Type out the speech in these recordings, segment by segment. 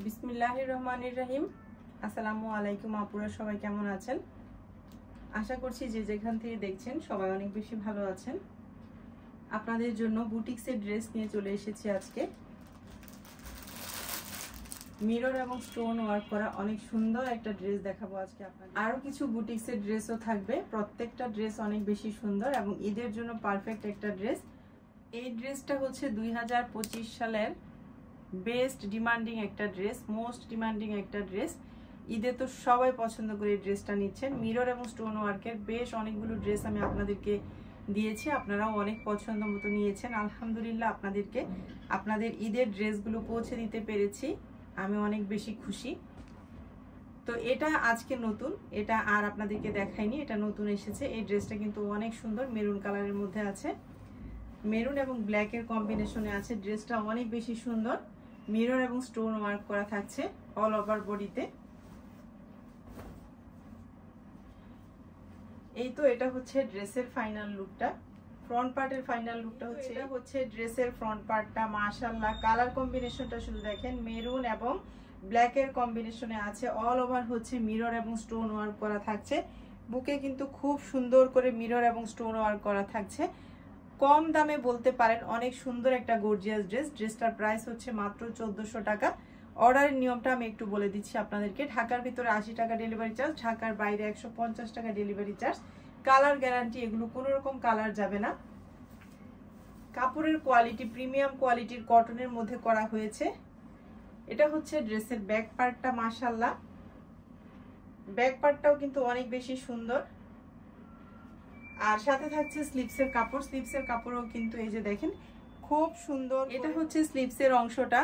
বিসমিল্লাহির রহমানির রহিম। আসসালামু আলাইকুম আপুরা, সবাই কেমন আছেন? আশা করছি যে যেখান থেকে দেখছেন সবাই অনেক বেশি ভালো আছেন। আপনাদের জন্য বুটিক্সের ড্রেস নিয়ে চলে এসেছি আজকে। মিরর এবং স্টোন ওয়ার্ক করা অনেক সুন্দর একটা ড্রেস দেখাবো আজকে আপনাদের। আরও কিছু বুটিক্সের ড্রেসও থাকবে। প্রত্যেকটা ড্রেস অনেক বেশি সুন্দর এবং ঈদের জন্য পারফেক্ট একটা ড্রেস। এই ড্রেসটা হচ্ছে 2025 সালের বেস্ট ডিমান্ডিং একটা ড্রেস, মোস্ট ডিমান্ডিং একটা ড্রেস। ঈদে তো সবাই পছন্দ করে এই ড্রেসটা নিচ্ছেন। মিরর এবং স্টোন ওয়ার্কের বেশ অনেকগুলো ড্রেস আমি আপনাদেরকে দিয়েছি, আপনারাও অনেক পছন্দ মতো নিয়েছেন। আলহামদুলিল্লাহ আপনাদেরকে আপনাদের ঈদের ড্রেসগুলো পৌঁছে দিতে পেরেছি, আমি অনেক বেশি খুশি। তো এটা আজকে নতুন, এটা আর আপনাদেরকে দেখাইনি, এটা নতুন এসেছে। এই ড্রেসটা কিন্তু অনেক সুন্দর, মেরুন কালারের মধ্যে আছে, মেরুন এবং ব্ল্যাকের কম্বিনেশনে আছে। ড্রেসটা অনেক বেশি সুন্দর, মিরর এবং স্টোন ওয়ার্ক করা থাকছে অল ওভার বডিতে। এই তো এটা হচ্ছে ড্রেসের ফাইনাল লুকটা, ফ্রন্ট পার্টের ফাইনাল লুকটা হচ্ছে এটা হচ্ছে ড্রেসের ফ্রন্ট পার্টটা। মাশাআল্লাহ কালার কম্বিনেশনটা শুধু দেখেন, মেরুন এবং ব্ল্যাকের কম্বিনেশনে আছে। অল ওভার হচ্ছে মিরর এবং স্টোন ওয়ার্ক করা থাকছে। বুকে কিন্তু খুব সুন্দর করে মিরর এবং স্টোন ওয়ার্ক করা থাকছে। কম দামে বলতে পারেন অনেক সুন্দর একটা গর্জিয়াস ড্রেস। ড্রেসটার প্রাইস হচ্ছে মাত্র 1400 টাকা। অর্ডারের নিয়মটা আমি একটু বলে দিচ্ছি আপনাদেরকে। ঢাকার ভিতরে 80 টাকা ডেলিভারি চার্জ, ঢাকার বাইরে 150 টাকা ডেলিভারি চার্জ। কালার গ্যারান্টি, এগুলো কোনো রকম কালার যাবে না। কাপড়ের কোয়ালিটি প্রিমিয়াম কোয়ালিটির কটনের মধ্যে করা হয়েছে। এটা হচ্ছে ড্রেসের ব্যাক পার্টটা। মাশাআল্লাহ ব্যাক পার্টটাও কিন্তু অনেক বেশি সুন্দর। আর সাথে থাকছে স্লিপসের কাপড়। স্লিপসের কাপড়ও কিন্তু এই যে দেখেন খুব সুন্দর। এটা হচ্ছে স্লিপসের অংশটা,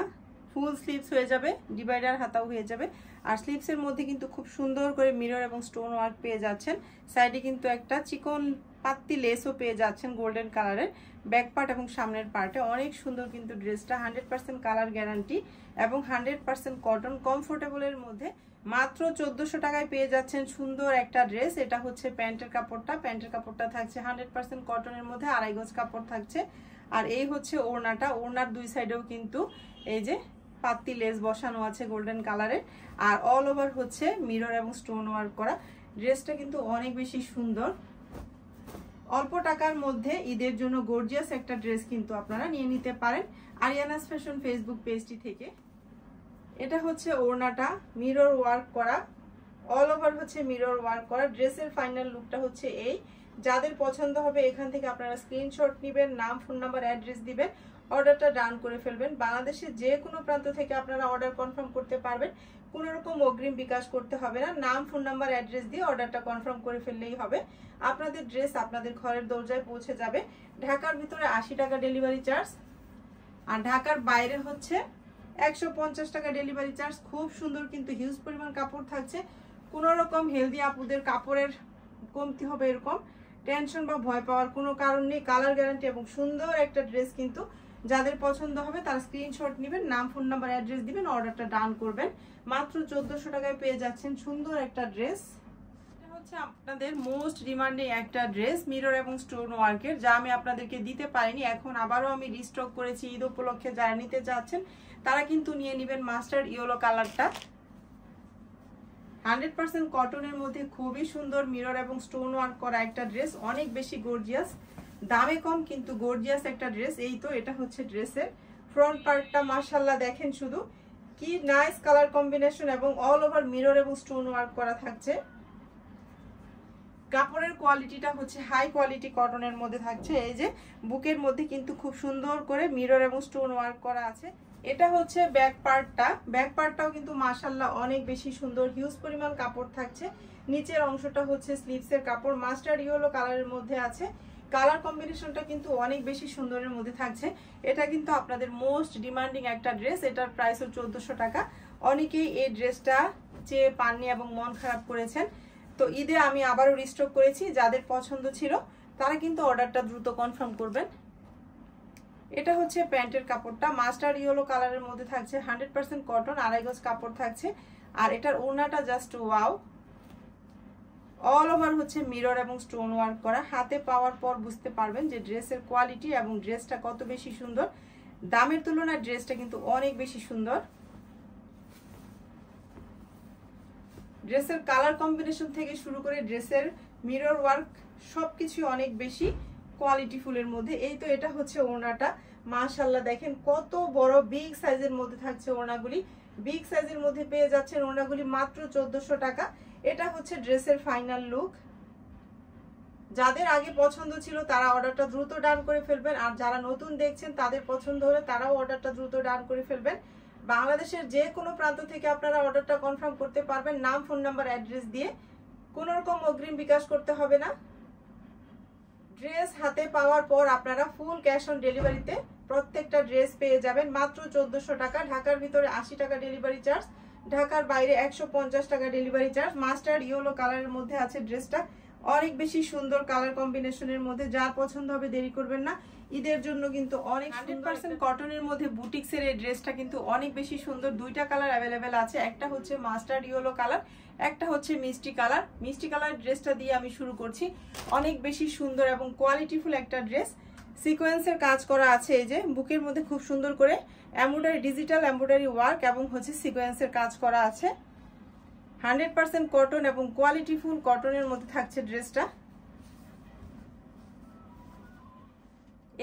ফুল স্লিপস হয়ে যাবে, ডিভাইডার হাতাও হয়ে যাবে। আর স্লিপসের মধ্যে কিন্তু খুব সুন্দর করে মিরর এবং স্টোন ওয়ার্ক পেয়ে যাচ্ছেন। সাইডে কিন্তু একটা চিকন পাত্তি লেসও পেয়ে যাচ্ছেন গোল্ডেন কালারের। ব্যাক পার্ট এবং সামনের পার্টে অনেক সুন্দর কিন্তু ড্রেসটা। 100% কালার গ্যারান্টি এবং 100% কটন, কমফোর্টেবলের মধ্যে। মাত্র 1400 টাকায় পেয়ে যাচ্ছেন সুন্দর একটা ড্রেস। এটা হচ্ছে প্যান্টের কাপড়টা। প্যান্টের কাপড়টা থাকছে 100% কটনের মধ্যে, 2.5 গজ কাপড় থাকছে। আর এই হচ্ছে ওড়নাটা। ওড়নার দুই সাইডেও কিন্তু এই যে পাত্তি লেস বসানো আছে গোল্ডেন কালারের। আর অল ওভার হচ্ছে মিরর এবং স্টোন ওয়ার্ক করা। ড্রেসটা কিন্তু অনেক বেশি সুন্দর। অল্প টাকার মধ্যে ঈদের জন্য গর্জিয়াস একটা ড্রেস কিন্তু আপনারা নিয়ে নিতে পারেন আরিয়ানাস ফ্যাশন ফেসবুক পেজটি থেকে। এটা হচ্ছে ওড়নাটা, মিরর ওয়ার্ক করা, অল ওভার হচ্ছে মিরর ওয়ার্ক করা। ড্রেসের ফাইনাল লুকটা হচ্ছে এই। যাদের পছন্দ হবে এখান থেকে আপনারা স্ক্রিনশট নেবেন, নাম, ফোন নাম্বার, অ্যাড্রেস দিবেন, অর্ডারটা ডান করে ফেলবেন। বাংলাদেশের যে কোনো প্রান্ত থেকে আপনারা অর্ডার কনফার্ম করতে পারবেন, কোনো রকম অগ্রিম বিকাশ করতে হবে না। নাম, ফোন নাম্বার, অ্যাড্রেস দিয়ে অর্ডারটা কনফার্ম করে ফেললেই হবে। আপনাদের ড্রেস আপনাদের ঘরের দরজায় পৌঁছে যাবে। ঢাকার ভিতরে 80 টাকা ডেলিভারি চার্জ, আর ঢাকার বাইরে হচ্ছে 150 টাকা ডেলিভারি চার্জ। খুব সুন্দর কিন্তু হিউজ পরিমাণ কাপড় থাকছে। কোনো রকম হেলদি আপুদের কাপড়ের কমতি হবে এরকম টেনশন বা ভয় পাওয়ার কোনো কারণ নেই। কালার গ্যারান্টি এবং সুন্দর একটা ড্রেস কিন্তু। যাদের পছন্দ হবে তারা স্ক্রিনশট নেবেন, নাম, ফোন নাম্বার, অ্যাড্রেস দিবেন, অর্ডারটা ডান করবেন। মাত্র 1400 টাকায় পেয়ে যাচ্ছেন সুন্দর একটা ড্রেস। এটা হচ্ছে আপনাদের মোস্ট ডিমান্ডিং একটা ড্রেস, মিরর এবং স্টোন ওয়ার্কের, যা আমি আপনাদেরকে দিতে পারিনি। এখন আবারও আমি রিস্টক করেছি ঈদ উপলক্ষে। যারা নিতে চাচ্ছেন তারা কিন্তু নিয়ে নেবেন মাস্টার্ড ইয়েলো কালারটা। 100% কটনের মধ্যে খুবই সুন্দর মিরর এবং স্টোন ওয়ার্ক করা একটা ড্রেস, অনেক বেশি গর্জিয়াস। দামে কম কিন্তু গর্জিয়াস একটা ড্রেস। এই তো এটা হচ্ছে ড্রেসের ফ্রন্ট পার্টটা। মাশাআল্লাহ দেখেন শুধু কি নাইস কালার কম্বিনেশন এবং অল ওভার মিরর এবং স্টোন ওয়ার্ক করা থাকছে। কাপড়ের কোয়ালিটিটা হচ্ছে হাই কোয়ালিটি কটনের মধ্যে থাকছে। এই যে বুকের মধ্যে কিন্তু খুব সুন্দর করে মিরর এবং স্টোন ওয়ার্ক করা আছে। এটা হচ্ছে ব্যাক পার্টটা। ব্যাক পার্টটাও কিন্তু মাশাআল্লাহ অনেক বেশি সুন্দর, হিউজ পরিমাণ কাপড় থাকছে। নিচের অংশটা হচ্ছে স্লিভসের কাপড়, মাস্টার্ড ইয়েলো কালারের মধ্যে আছে। কালার কম্বিনেশনটা কিন্তু অনেক বেশি সুন্দরের মধ্যে থাকছে। এটা কিন্তু আপনাদের মোস্ট ডিমান্ডিং একটা ড্রেস। এটার প্রাইসও 1400 টাকা। অনেকেই এই ড্রেসটা চেয়ে পাননি এবং মন খারাপ করেছেন। তো ঈদে আমি আবারও রিস্টক করেছি। যাদের পছন্দ ছিল তারা কিন্তু অর্ডারটা দ্রুত কনফার্ম করবেন। এটা হচ্ছে প্যান্টের কাপড়টা, মাস্টার্ড ইয়েলো কালারের মধ্যে থাকছে, 100% কটন, 2.5 গজ কাপড় থাকছে। আর এটার ওড়নাটা জাস্ট ওয়াও, অল ওভার হচ্ছে মিরর এবং স্টোন ওয়ার্ক করা। হাতে পাওয়ার পর বুঝতে পারবেন যে ড্রেসের কোয়ালিটি এবং ড্রেসটা কত বেশি সুন্দর। দামের তুলনায় ড্রেসটা কিন্তু অনেক বেশি সুন্দর। ড্রেসের কালার কম্বিনেশন থেকে শুরু করে ড্রেসের মিরর ওয়ার্ক সবকিছু অনেক বেশি কোয়ালিটিফুলের মধ্যে। এই তো এটা হচ্ছে ওড়নাটা, মাশাআল্লাহ দেখেন কত বড় বিগ সাইজের মধ্যে থাকছে ওড়নাগুলি। বিগ সাইজের মধ্যে পেয়ে যাচ্ছেন ওড়নাগুলি মাত্র 1400 টাকা। এটা হচ্ছে ড্রেসের ফাইনাল লুক। যাদের আগে পছন্দ ছিল তারা অর্ডারটা দ্রুত ডান করে ফেলবেন, আর যারা নতুন দেখছেন তাদের পছন্দ হলে তারাও অর্ডারটা দ্রুত ডান করে ফেলবেন। বাংলাদেশের যে কোনো প্রান্ত থেকে আপনারা অর্ডারটা কনফার্ম করতে পারবেন নাম, ফোন নাম্বার, অ্যাড্রেস দিয়ে। কোনো রকম অগ্রিম বিকাশ করতে হবে না। ড্রেস হাতে পাওয়ার পর আপনারা ফুল ক্যাশ অন ডেলিভারিতে প্রত্যেকটা ড্রেস পেয়ে যাবেন মাত্র 1400 টাকা। ঢাকার ভিতরে 80 টাকা ডেলিভারি চার্জ, ঢাকার বাইরে 150 টাকা ডেলিভারি চার্জ। মাস্টার্ড ইয়েলো কালারের মধ্যে আছে ড্রেসটা, অনেক বেশি সুন্দর কালার কম্বিনেশনের মধ্যে। যার পছন্দ হবে দেরি করবেন না, ঈদের জন্য কিন্তু অনেক 100% কটনের মধ্যে বুটিক্সের এই ড্রেসটা কিন্তু অনেক বেশি সুন্দর। দুইটা কালার অ্যাভেলেবেল আছে, একটা হচ্ছে মাস্টার্ড ইয়েলো কালার, একটা হচ্ছে মিষ্টি কালার। মিষ্টি কালার ড্রেসটা দিয়ে আমি শুরু করছি। অনেক বেশি সুন্দর এবং কোয়ালিটিফুল একটা ড্রেস, সিকোয়েন্সের কাজ করা আছে। এই যে বুকের মধ্যে খুব সুন্দর করে এমব্রয়ডারি, ডিজিটাল এমব্রয়ডারি ওয়ার্ক এবং হচ্ছে সিকোয়েন্সের কাজ করা আছে। 100% কটন এবং কোয়ালিটিফুল কটনের মধ্যে থাকছে ড্রেসটা।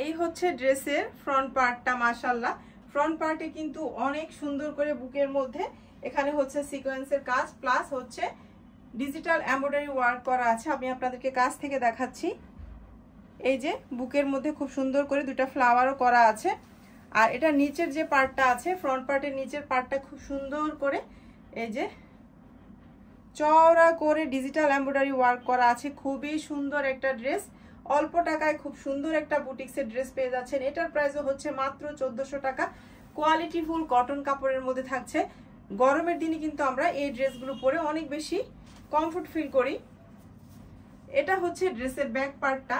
এই হচ্ছে ড্রেসের ফ্রন্ট পার্টটা, মাশাআল্লাহ ফ্রন্ট পার্টে কিন্তু অনেক সুন্দর করে বুকের মধ্যে এখানে হচ্ছে সিকোয়েন্সের কাজ প্লাস হচ্ছে ডিজিটাল এমব্রয়ডারি ওয়ার্ক করা আছে। আমি আপনাদেরকে কাছ থেকে দেখাচ্ছি। এই যে বুকের মধ্যে খুব সুন্দর করে দুটো ফ্লাওয়ারও করা আছে। আর এটা নিচের যে পার্টটা আছে, ফ্রন্ট পার্টের নিচের পার্টটা খুব সুন্দর করে এই যে চওড়া করে ডিজিটাল এমব্রয়ডারি ওয়ার্ক করা আছে। খুবই সুন্দর একটা ড্রেস, অল্প টাকায় খুব সুন্দর একটা বুটিক্সের ড্রেস পেয়ে যাচ্ছেন। এটার প্রাইসও হচ্ছে মাত্র 1400 টাকা। কোয়ালিটিফুল কটন কাপড়ের মধ্যে থাকছে। গরমের দিনে কিন্তু আমরা এই ড্রেসগুলো পরে অনেক বেশি কমফোর্ট ফিল করি। এটা হচ্ছে ড্রেসের ব্যাক পার্টটা,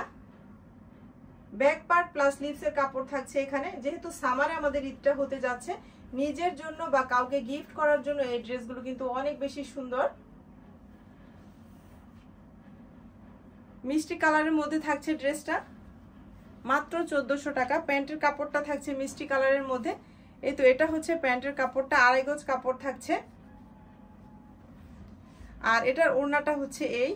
ব্যাক পার্ট প্লাস স্লিভসের কাপড় থাকছে এখানে। যেহেতু সামারে আমাদের ঈদটা হতে যাচ্ছে, নিজের জন্য বা কাউকে গিফট করার জন্য এই ড্রেসগুলো কিন্তু অনেক বেশি সুন্দর। মিষ্টি কালারের মধ্যে থাকছে ড্রেসটা, মাত্র 1400 টাকা। প্যান্টের কাপড়টা থাকছে মিষ্টি কালারের মধ্যে। এই তো এটা হচ্ছে প্যান্টের কাপড়টা, 2.5 গজ কাপড় থাকছে। আর এটার ওড়নাটা হচ্ছে এই।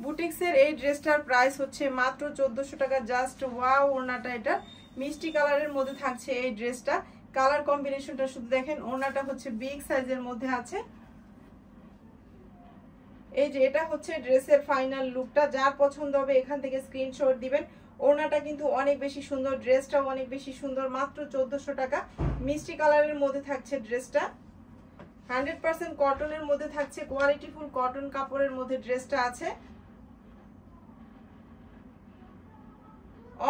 বুটিক্সের এই ড্রেসটার প্রাইস হচ্ছে মাত্র 1400 টাকা। জাস্ট ওয়াও ওড়নাটা, এটা মিষ্টি কালারের মধ্যে থাকছে এই ড্রেসটা। কালার কম্বিনেশনটা শুধু দেখেন। ওড়নাটা হচ্ছে বিগ সাইজের মধ্যে আছে। এই যে এটা হচ্ছে ড্রেসের ফাইনাল লুকটা। যার পছন্দ হবে এখান থেকে স্ক্রিনশট দিবেন। ওড়নাটা কিন্তু অনেক বেশি সুন্দর, ড্রেসটাও অনেক বেশি সুন্দর। মাত্র 1400 টাকা। মিষ্টি কালারের মধ্যে থাকছে ড্রেসটা। 100% কটনের মধ্যে থাকছে, কোয়ালিটিফুল কটন কাপড়ের মধ্যে ড্রেসটা আছে।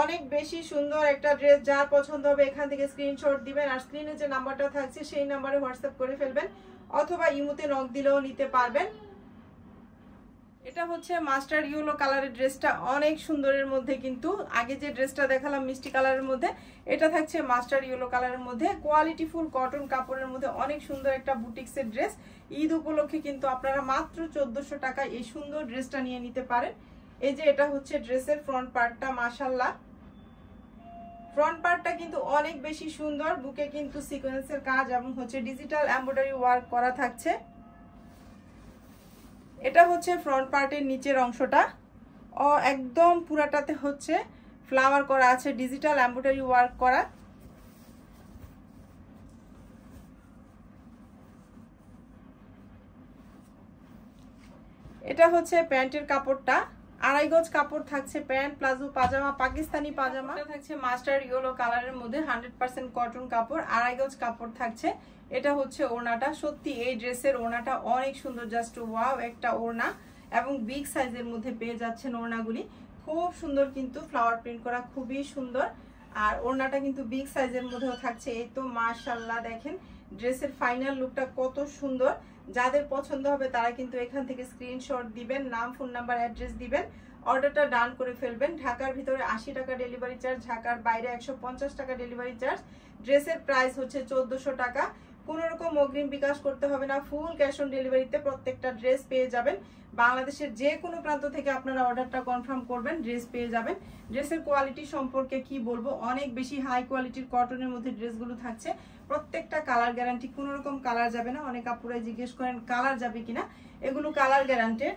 অনেক বেশি সুন্দর একটা ড্রেস। যার পছন্দ হবে এখান থেকে স্ক্রিনশট দিবেন, আর স্ক্রিনে যে নাম্বারটা থাকছে সেই নাম্বারে হোয়াটসঅ্যাপ করে ফেলবেন, অথবা ইমোতে নক দিলেও নিতে পারবেন। এটা হচ্ছে মাস্টার্ড ইয়েলো কালারের ড্রেসটা, অনেক সুন্দরের মধ্যে। কিন্তু আগে যে ড্রেসটা দেখালাম মিষ্টি কালারের মধ্যে, এটা থাকছে মাস্টার্ড ইয়েলো কালারের মধ্যে। কোয়ালিটিফুল কটন কাপড়ের মধ্যে অনেক সুন্দর একটা বুটিক্সের ড্রেস। ঈদ উপলক্ষে কিন্তু আপনারা মাত্র 1400 টাকায় এই সুন্দর ড্রেসটা নিয়ে নিতে পারেন। এই যে এটা হচ্ছে ড্রেসের ফ্রন্ট পার্টটা, মাশাআল্লাহ ফ্রন্ট পার্টটা কিন্তু অনেক বেশি সুন্দর। বুকে কিন্তু সিকোয়েন্সের কাজ এবং হচ্ছে ডিজিটাল এমব্রয়ডারি ওয়ার্ক করা থাকছে। এটা হচ্ছে ফ্রন্ট পার্টের নিচের অংশটা, একদম পুরাটাতে হচ্ছে ফ্লাওয়ার করা আছে, ডিজিটাল এমব্রয়ডারি ওয়ার্ক করা। এটা হচ্ছে প্যান্টের কাপড়টা, 2.5 গজ কাপড় থাকছে। প্যান্ট, প্লাজো, পাজামা, পাকিস্তানি পাজামা থাকছে মাস্টার্ড ইয়েলো কালারের মধ্যে। 100% কটন কাপড়, 2.5 গজ কাপড় থাকছে। এটা হচ্ছে ওড়নাটা। সত্যি এই ড্রেসের ওড়নাটা অনেক সুন্দর, জাস্ট ওয়াও একটা ওড়না, এবং বিগ সাইজের মধ্যে পেয়ে যাচ্ছেন ওড়নাগুলি। খুব সুন্দর কিন্তু ফ্লাওয়ার প্রিন্ট করা, খুবই সুন্দর। আর ওড়নাটা কিন্তু বিগ সাইজের মধ্যেও থাকছে। এই তো মাশাআল্লাহ দেখেন ড্রেসের ফাইনাল লুকটা কত সুন্দর। যাদের পছন্দ হবে তারা কিন্তু এখান থেকে স্ক্রিনশট দিবেন, নাম, ফোন নাম্বার, অ্যাড্রেস দিবেন, অর্ডারটা ডান করে ফেলবেন। ঢাকার ভিতরে 80 টাকা ডেলিভারি চার্জ, ঢাকার বাইরে 150 টাকা ডেলিভারি চার্জ। ড্রেসের প্রাইস হচ্ছে 1400 টাকা। কোনো রকম অগ্রিম বিকাশ করতে হবে না, ফুল ক্যাশ অন ডেলিভারিতে প্রত্যেকটা ড্রেস পেয়ে যাবেন। বাংলাদেশের যে কোনো প্রান্ত থেকে আপনারা অর্ডারটা কনফার্ম করবেন, ড্রেস পেয়ে যাবেন। ড্রেসের কোয়ালিটি সম্পর্কে কি বলবো, অনেক বেশি হাই কোয়ালিটির কটনের মধ্যে ড্রেসগুলো থাকছে। প্রত্যেকটা কালার গ্যারান্টি, কোনো রকম কালার যাবে না। অনেক আপুরাই জিজ্ঞেস করেন কালার যাবে কিনা, এগুলো কালার গ্যারান্টেড।